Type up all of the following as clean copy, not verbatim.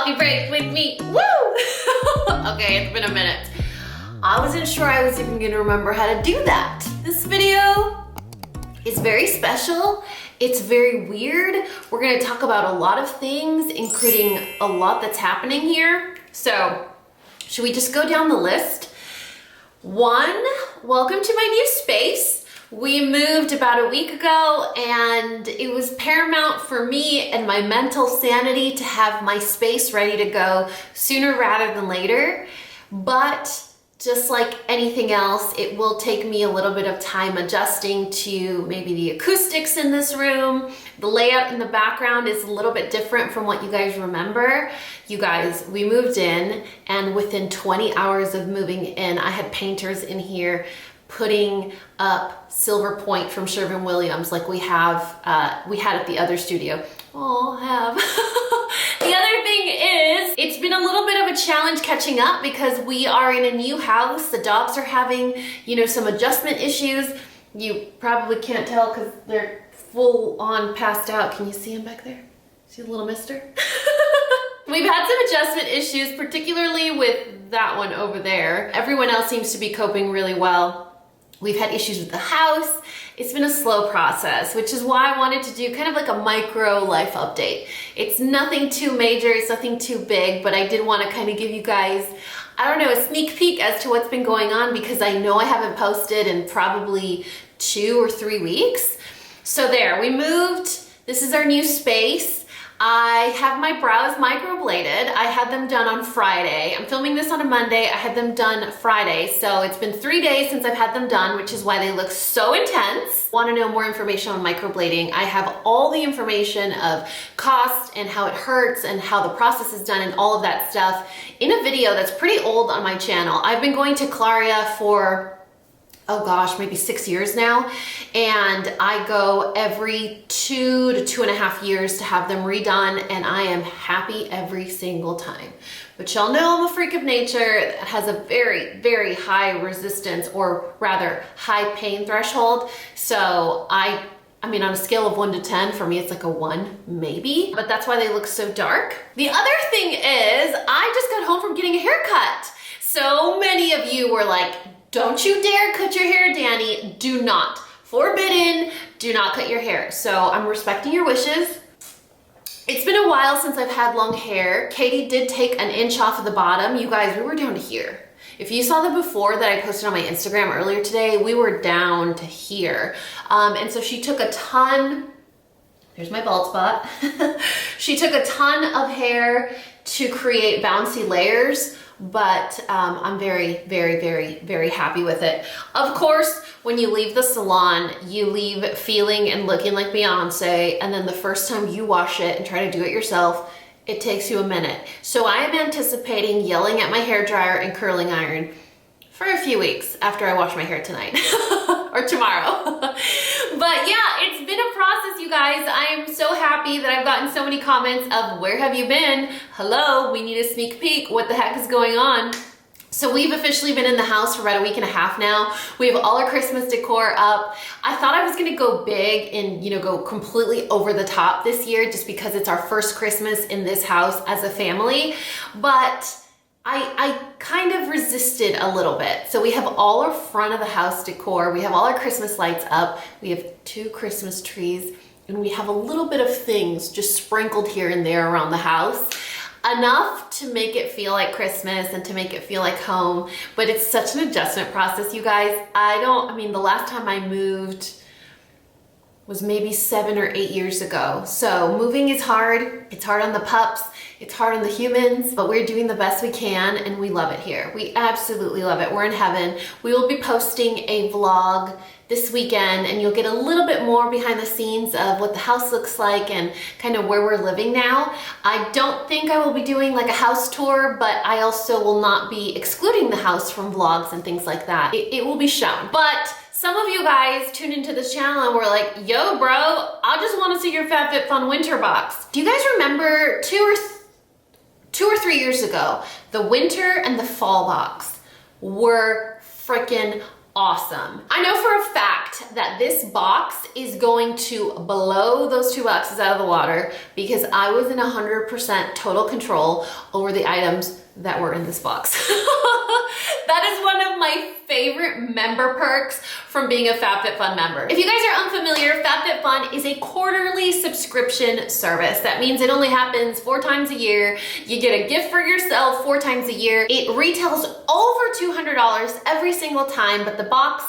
coffee break with me. Woo! Okay, it's been a minute. I wasn't sure I was even gonna remember how to do that. This video is very special. It's very weird. We're gonna talk about a lot of things, including a lot that's happening here. So, should we just go down the list? 1, welcome to my new space. We moved about a week ago and it was paramount for me and my mental sanity to have my space ready to go sooner rather than later. But just like anything else, it will take me a little bit of time adjusting to maybe the acoustics in this room. The layout in the background is a little bit different from what you guys remember. You guys, we moved in and within 20 hours of moving in, I had painters in here putting up silver point from Sherwin-Williams like we had at the other studio. Oh, have. The other thing is, it's been a little bit of a challenge catching up because we are in a new house. The dogs are having, some adjustment issues. You probably can't tell because they're full on passed out. Can you see him back there? See the little mister? We've had some adjustment issues, particularly with that one over there. Everyone else seems to be coping really well. We've had issues with the house. It's been a slow process, which is why I wanted to do kind of like a micro life update. It's nothing too major, it's nothing too big, but I did want to kind of give you guys, a sneak peek as to what's been going on because I know I haven't posted in probably 2 or 3 weeks. So there, we moved. This is our new space. I have my brows microbladed. I had them done on Friday. I'm filming this on a Monday. I had them done Friday. So it's been 3 days since I've had them done, which is why they look so intense. Want to know more information on microblading? I have all the information of cost and how it hurts and how the process is done and all of that stuff in a video that's pretty old on my channel. I've been going to Claria for maybe 6 years now. And I go every 2 to 2.5 years to have them redone. And I am happy every single time. But y'all know I'm a freak of nature that has a very, very high resistance or rather high pain threshold. So on a scale of 1 to 10, for me, it's like a 1, maybe. But that's why they look so dark. The other thing is I just got home from getting a haircut. So many of you were like, don't you dare cut your hair, Danny. Do not. Forbidden. Do not cut your hair. So I'm respecting your wishes. It's been a while since I've had long hair. Katie did take an inch off of the bottom. You guys, we were down to here. If you saw the before that I posted on my Instagram earlier today, we were down to here. And so she took a ton, here's my bald spot. She took a ton of hair to create bouncy layers. But I'm very, very, very, very happy with it. Of course, when you leave the salon, you leave feeling and looking like Beyonce, and then the first time you wash it and try to do it yourself, it takes you a minute. So I am anticipating yelling at my hairdryer and curling iron for a few weeks after I wash my hair tonight or tomorrow. But yeah, it's been a process, you guys. I am so happy that I've gotten so many comments of where have you been? Hello, we need a sneak peek. What the heck is going on? So we've officially been in the house for about a week and a half now. We have all our Christmas decor up. I thought I was gonna go big and go completely over the top this year just because it's our first Christmas in this house as a family. But I kind of resisted a little bit. So we have all our front of the house decor. We have all our Christmas lights up. We have 2 Christmas trees and we have a little bit of things just sprinkled here and there around the house. Enough to make it feel like Christmas and to make it feel like home. But it's such an adjustment process, you guys. The last time I moved was maybe 7 or 8 years ago. So moving is hard. It's hard on the pups. It's hard on the humans, but we're doing the best we can and we love it here. We absolutely love it. We're in heaven. We will be posting a vlog this weekend and you'll get a little bit more behind the scenes of what the house looks like and kind of where we're living now. I don't think I will be doing like a house tour, but I also will not be excluding the house from vlogs and things like that. It will be shown. But some of you guys tuned into this channel and were like, yo bro, I just want to see your FabFitFun winter box. Do you guys remember 2 or 3 years ago, the winter and the fall box were freaking awesome. I know for a fact that this box is going to blow those $2 out of the water because I was in 100% total control over the items that were in this box. That is one of my favorite member perks from being a FabFitFun member. If you guys are unfamiliar, FabFitFun is a quarterly subscription service. That means it only happens 4 times a year. You get a gift for yourself 4 times a year. It retails over $200 every single time, but the box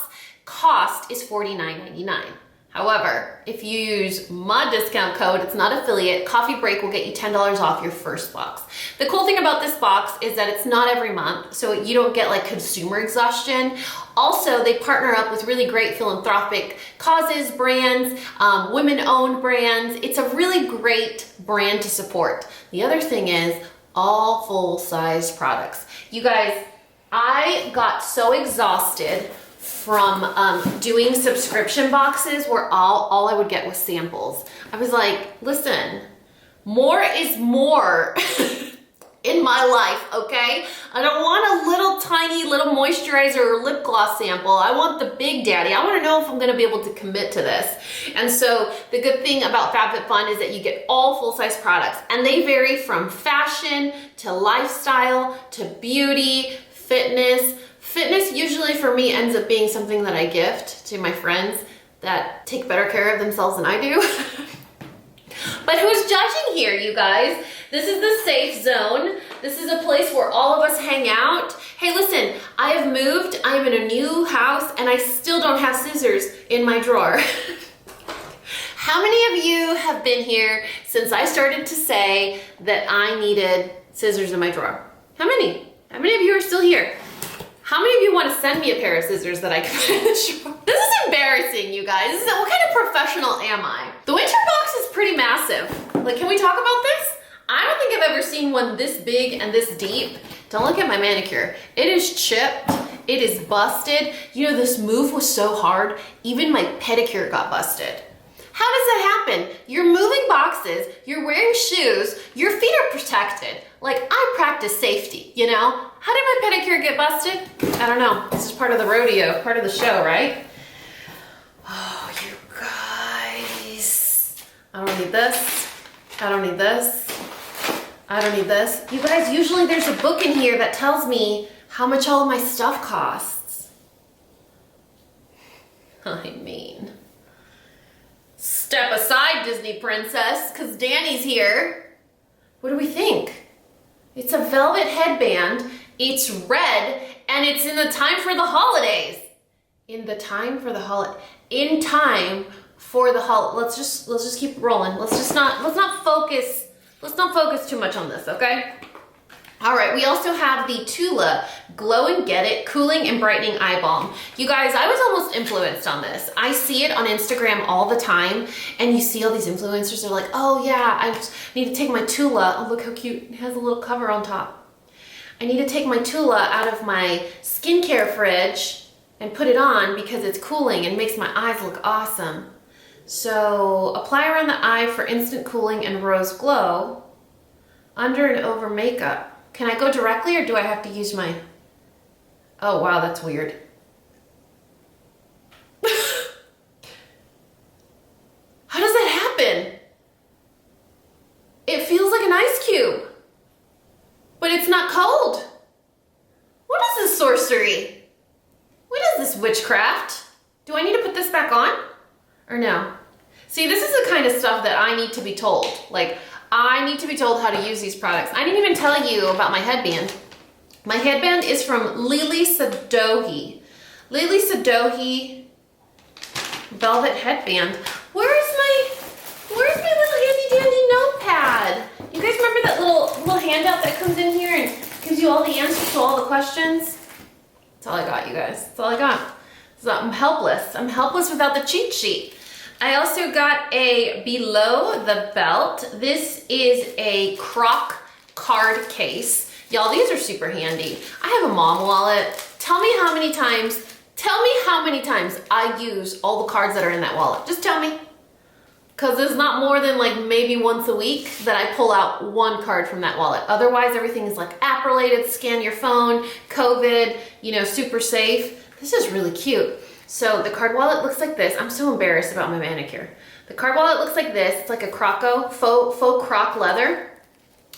cost is $49.99. However, if you use my discount code, it's not affiliate, Coffee Break will get you $10 off your first box. The cool thing about this box is that it's not every month, so you don't get like consumer exhaustion. Also, they partner up with really great philanthropic causes, brands, women-owned brands. It's a really great brand to support. The other thing is all full-size products. You guys, I got so exhausted from doing subscription boxes where all I would get was samples. I was like, listen, more is more in my life, okay? I don't want a little tiny little moisturizer or lip gloss sample. I want the big daddy. I wanna know if I'm gonna be able to commit to this. And so the good thing about FabFitFun is that you get all full-size products, and they vary from fashion to lifestyle to beauty, fitness. Fitness usually for me ends up being something that I gift to my friends that take better care of themselves than I do. But who's judging here, you guys? This is the safe zone. This is a place where all of us hang out. Hey, listen, I have moved, I'm in a new house, and I still don't have scissors in my drawer. How many of you have been here since I started to say that I needed scissors in my drawer? How many? How many of you are still here? How many of you want to send me a pair of scissors that I can put in the drawer? This is embarrassing, you guys. What kind of professional am I? The winter box is pretty massive. Like, can we talk about this? I don't think I've ever seen one this big and this deep. Don't look at my manicure. It is chipped. It is busted. You know, this move was so hard, even my pedicure got busted. How does that happen? You're moving boxes, you're wearing shoes, your feet are protected. Like, I practice safety, you know? How did my pedicure get busted? I don't know. This is part of the rodeo, part of the show, right? Oh, you guys. I don't need this. I don't need this. I don't need this. You guys, usually there's a book in here that tells me how much all of my stuff costs. I mean, step aside, Disney princess, because Danny's here. What do we think? It's a velvet headband, it's red, and it's in the time for the holidays. In the time for the holiday. In time for the holiday. Let's just keep rolling. Let's not focus too much on this, okay? All right, we also have the TULA Glow and Get It Cooling and Brightening Eye Balm. You guys, I was almost influenced on this. I see it on Instagram all the time, and you see all these influencers, they're like, oh yeah, I just need to take my TULA. Oh, look how cute, it has a little cover on top. I need to take my TULA out of my skincare fridge and put it on because it's cooling and makes my eyes look awesome. So apply around the eye for instant cooling and rose glow, under and over makeup. Can I go directly or do I have to use my... Oh wow, that's weird. How does that happen? It feels like an ice cube, but it's not cold. What is this sorcery? What is this witchcraft? Do I need to put this back on or no? See, this is the kind of stuff that I need to be told. Like, I need to be told how to use these products. I didn't even tell you about my headband. My headband is from Lilly Sadoughi. Lilly Sadoughi velvet headband. Where's my little handy dandy notepad? You guys remember that little handout that comes in here and gives you all the answers to all the questions? That's all I got, you guys. That's all I got. So I'm helpless. I'm helpless without the cheat sheet. I also got a below the belt. This is a Croc card case. Y'all, these are super handy. I have a mom wallet. Tell me how many times I use all the cards that are in that wallet. Just tell me. Because it's not more than like maybe once a week that I pull out one card from that wallet. Otherwise, everything is like app related, scan your phone, COVID, you know, super safe. This is really cute. So the card wallet looks like this. I'm so embarrassed about my manicure. The card wallet looks like this. It's like a faux Croc leather.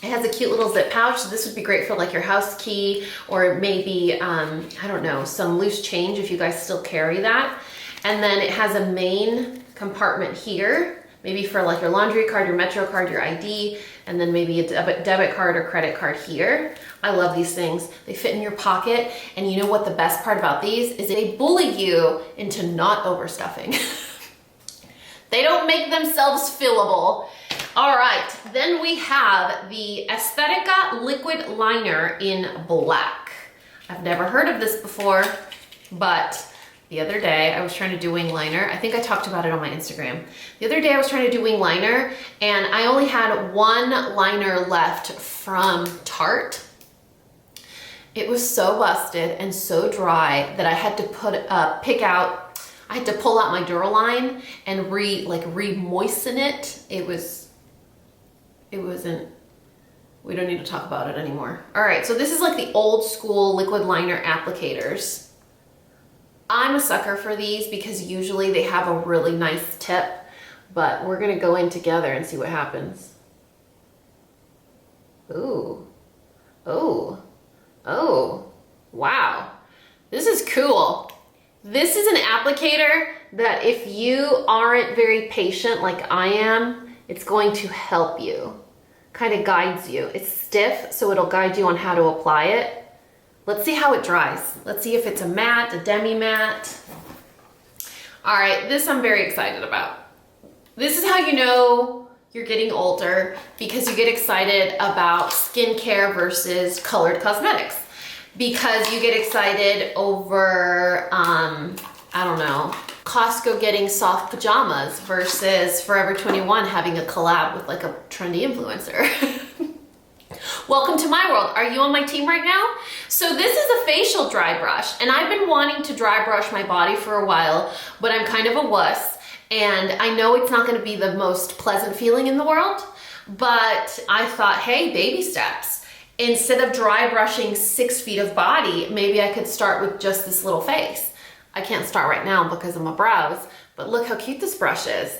It has a cute little zip pouch. So this would be great for like your house key or maybe, I don't know, some loose change if you guys still carry that. And then it has a main compartment here, maybe for like your laundry card, your Metro card, your ID, and then maybe a debit card or credit card here. I love these things. They fit in your pocket. And you know what the best part about these is they bully you into not overstuffing. They don't make themselves fillable. All right, then we have the Aesthetica liquid liner in black. I've never heard of this before, but the other day I was trying to do wing liner. I think I talked about it on my Instagram. The other day I was trying to do wing liner and I only had one liner left from Tarte. It was so busted and so dry that I had to I had to pull out my Duraline and re-moisten it. It wasn't, we don't need to talk about it anymore. All right, so this is like the old school liquid liner applicators. I'm a sucker for these because usually they have a really nice tip, but we're gonna go in together and see what happens. Ooh, oh, oh, wow. This is cool. This is an applicator that if you aren't very patient like I am, it's going to help you, kind of guides you. It's stiff, so it'll guide you on how to apply it. Let's see how it dries. Let's see if it's a matte, a demi-matte. All right, this I'm very excited about. This is how you know you're getting older, because you get excited about skincare versus colored cosmetics. Because you get excited over, I don't know, Costco getting soft pajamas versus Forever 21 having a collab with like a trendy influencer. Welcome to my world. Are you on my team right now? So this is a facial dry brush, and I've been wanting to dry brush my body for a while, but I'm kind of a wuss, and I know it's not gonna be the most pleasant feeling in the world, but I thought, hey, baby steps. Instead of dry brushing 6 feet of body, maybe I could start with just this little face. I can't start right now because of my brows, but look how cute this brush is.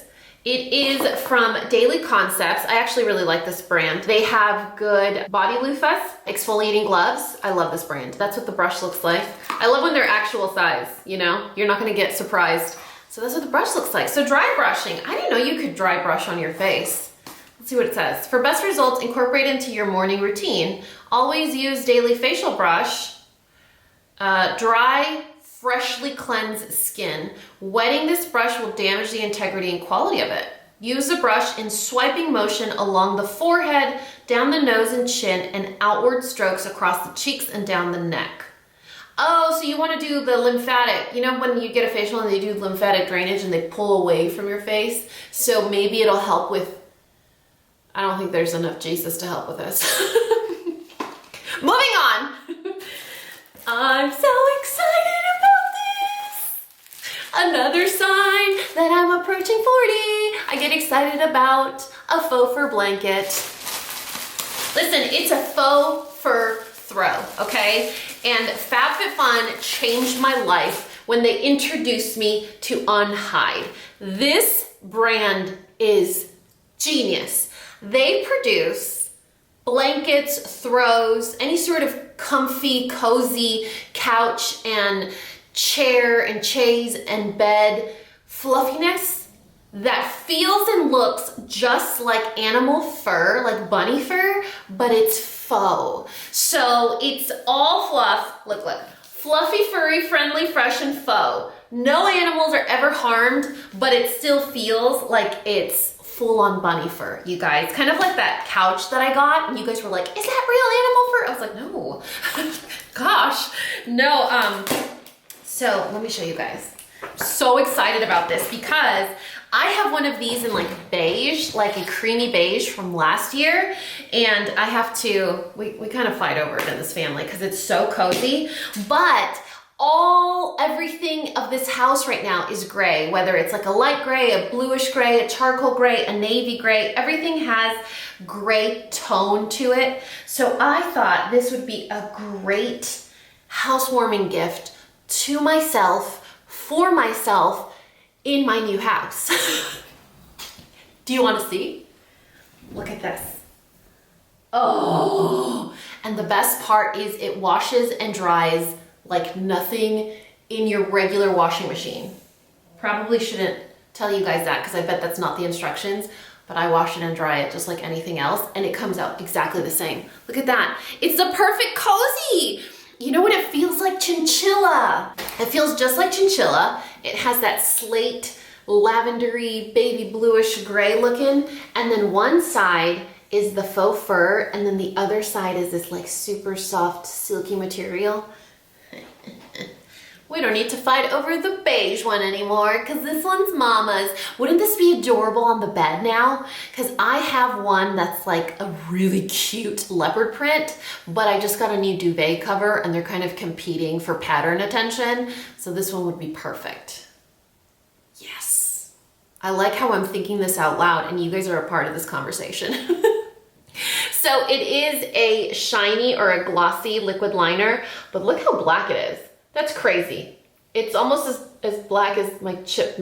It is from Daily Concepts. I actually really like this brand. They have good body loofahs, exfoliating gloves. I love this brand. That's what the brush looks like. I love when they're actual size, you know? You're not gonna get surprised. So that's what the brush looks like. So dry brushing. I didn't know you could dry brush on your face. Let's see what it says. For best results, incorporate into your morning routine. Always use Daily Facial Brush. Dry, freshly cleansed skin. Wetting this brush will damage the integrity and quality of it. Use the brush in swiping motion along the forehead, down the nose and chin, and outward strokes across the cheeks and down the neck. Oh, so you want to do the lymphatic, you know when you get a facial and they do lymphatic drainage and they pull away from your face? So maybe it'll help with, I don't think there's enough Jesus to help with this. Moving on. I'm so excited about this. Another sign that I'm approaching 40. I get excited about a faux fur blanket. Listen, it's a faux fur throw, okay? And FabFitFun changed my life when they introduced me to UnHide. This brand is genius. They produce blankets, throws, any sort of comfy, cozy couch and chair and chaise and bed fluffiness that feels and looks just like animal fur, like bunny fur, but it's faux. So it's all fluff, look, fluffy, furry, friendly, fresh, and faux. No animals are ever harmed, but it still feels like it's full-on bunny fur, you guys. Kind of like that couch that I got, and you guys were like, is that real animal fur? I was like, no. Gosh, no. So let me show you guys. I'm so excited about this because I have one of these in like beige, like a creamy beige from last year, and I have to, we kind of fight over it in this family because it's so cozy, but everything of this house right now is gray, whether it's like a light gray, a bluish gray, a charcoal gray, a navy gray, everything has gray tone to it. So I thought this would be a great housewarming gift to myself, for myself, in my new house. Do you want to see? Look at this. Oh, and the best part is it washes and dries like nothing in your regular washing machine. Probably shouldn't tell you guys that because I bet that's not the instructions, but I wash it and dry it just like anything else and it comes out exactly the same. Look at that. It's the perfect cozy. You know what it feels like? Chinchilla. It feels just like chinchilla. It has that slate, lavendery, baby bluish gray looking, and then one side is the faux fur, and then the other side is this like super soft, silky material. We don't need to fight over the beige one anymore because this one's mama's. Wouldn't this be adorable on the bed now? Because I have one that's like a really cute leopard print, but I just got a new duvet cover and they're kind of competing for pattern attention. So this one would be perfect. Yes. I like how I'm thinking this out loud and you guys are a part of this conversation. So it is a shiny or a glossy liquid liner, but look how black it is. That's crazy. It's almost as black as my chip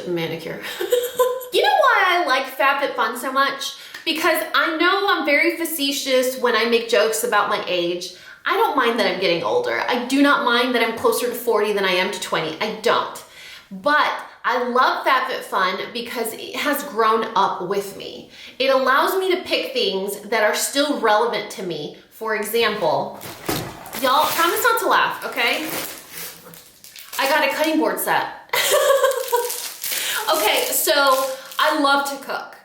manicure. You know why I like FabFitFun so much? Because I know I'm very facetious when I make jokes about my age. I don't mind that I'm getting older. I do not mind that I'm closer to 40 than I am to 20. I don't. But I love FabFitFun because it has grown up with me. It allows me to pick things that are still relevant to me. For example, y'all, promise not to laugh, okay? I got a cutting board set. Okay, so I love to cook.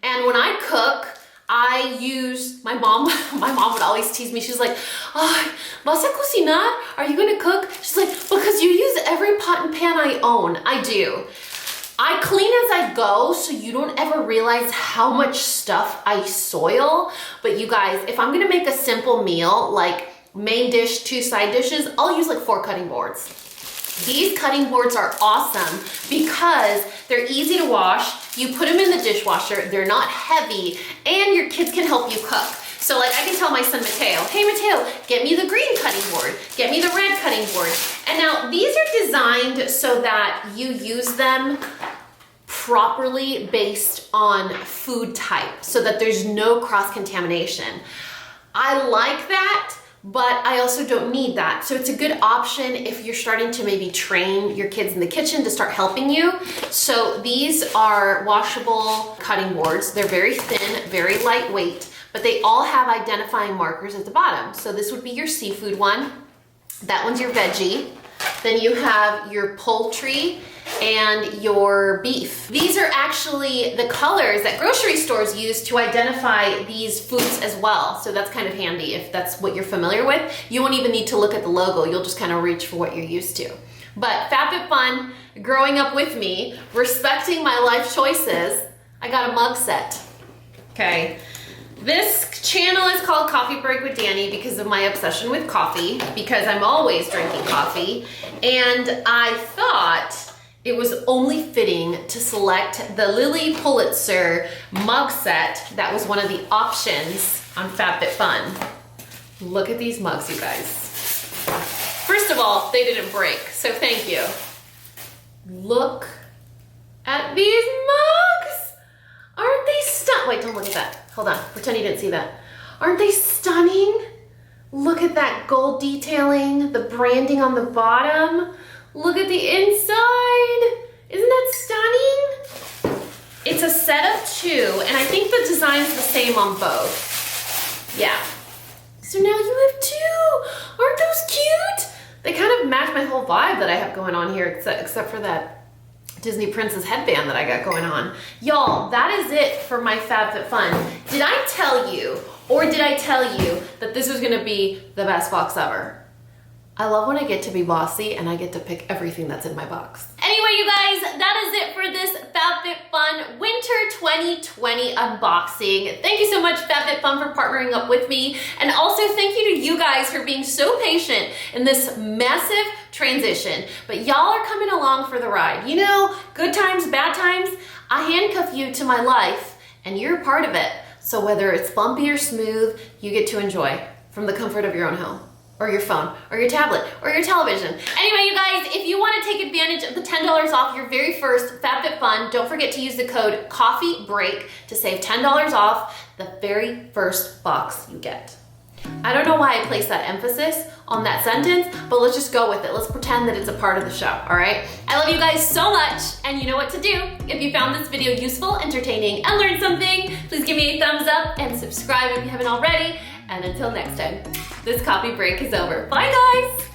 And when I cook, I use, my mom would always tease me. She's like, oh, ¿vas a cocinar? Are you gonna cook? She's like, because you use every pot and pan I own. I do. I clean as I go, so you don't ever realize how much stuff I soil. But you guys, if I'm gonna make a simple meal, like main dish, 2 side dishes, I'll use like 4 cutting boards. These cutting boards are awesome because they're easy to wash. You put them in the dishwasher, they're not heavy, and your kids can help you cook. So like I can tell my son Mateo, hey Mateo, get me the green cutting board, get me the red cutting board. And now these are designed so that you use them properly based on food type so that there's no cross-contamination. I like that, but I also don't need that. So it's a good option if you're starting to maybe train your kids in the kitchen to start helping you. So these are washable cutting boards. They're very thin, very lightweight, but they all have identifying markers at the bottom. So this would be your seafood one. That one's your veggie. Then you have your poultry and your beef. These are actually the colors that grocery stores use to identify these foods as well. So that's kind of handy if that's what you're familiar with. You won't even need to look at the logo. You'll just kind of reach for what you're used to. But FabFitFun, growing up with me, respecting my life choices, I got a mug set. Okay. This channel is called Coffee Break with Danny because of my obsession with coffee, because I'm always drinking coffee. And I thought it was only fitting to select the Lilly Pulitzer mug set. That was one of the options on FabFitFun. Look at these mugs, you guys. First of all, they didn't break, so thank you. Look at these mugs. Aren't they stunning? Wait, don't look at that. Hold on, pretend you didn't see that. Aren't they stunning? Look at that gold detailing, the branding on the bottom. Look at the inside. Isn't that stunning? It's a set of 2, and I think the design's the same on both. Yeah. So now you have 2. Aren't those cute? They kind of match my whole vibe that I have going on here, except for that Disney Princess headband that I got going on. Y'all, that is it for my FabFitFun. Did I tell you, or did I tell you that this was gonna be the best box ever? I love when I get to be bossy and I get to pick everything that's in my box. Anyway, you guys, that is it for this FabFitFun Winter 2020 unboxing. Thank you so much, FabFitFun, for partnering up with me. And also thank you to you guys for being so patient in this massive transition. But y'all are coming along for the ride. You know, good times, bad times, I handcuff you to my life and you're a part of it. So whether it's bumpy or smooth, you get to enjoy from the comfort of your own home. or your phone, or your tablet, or your television. Anyway, you guys, if you want to take advantage of the $10 off your very first FabFitFun, don't forget to use the code COFFEEBREAK to save $10 off the very first box you get. I don't know why I placed that emphasis on that sentence, but let's just go with it. Let's pretend that it's a part of the show, all right? I love you guys so much, and you know what to do. If you found this video useful, entertaining, and learned something, please give me a thumbs up and subscribe if you haven't already. And until next time, this coffee break is over. Bye, guys!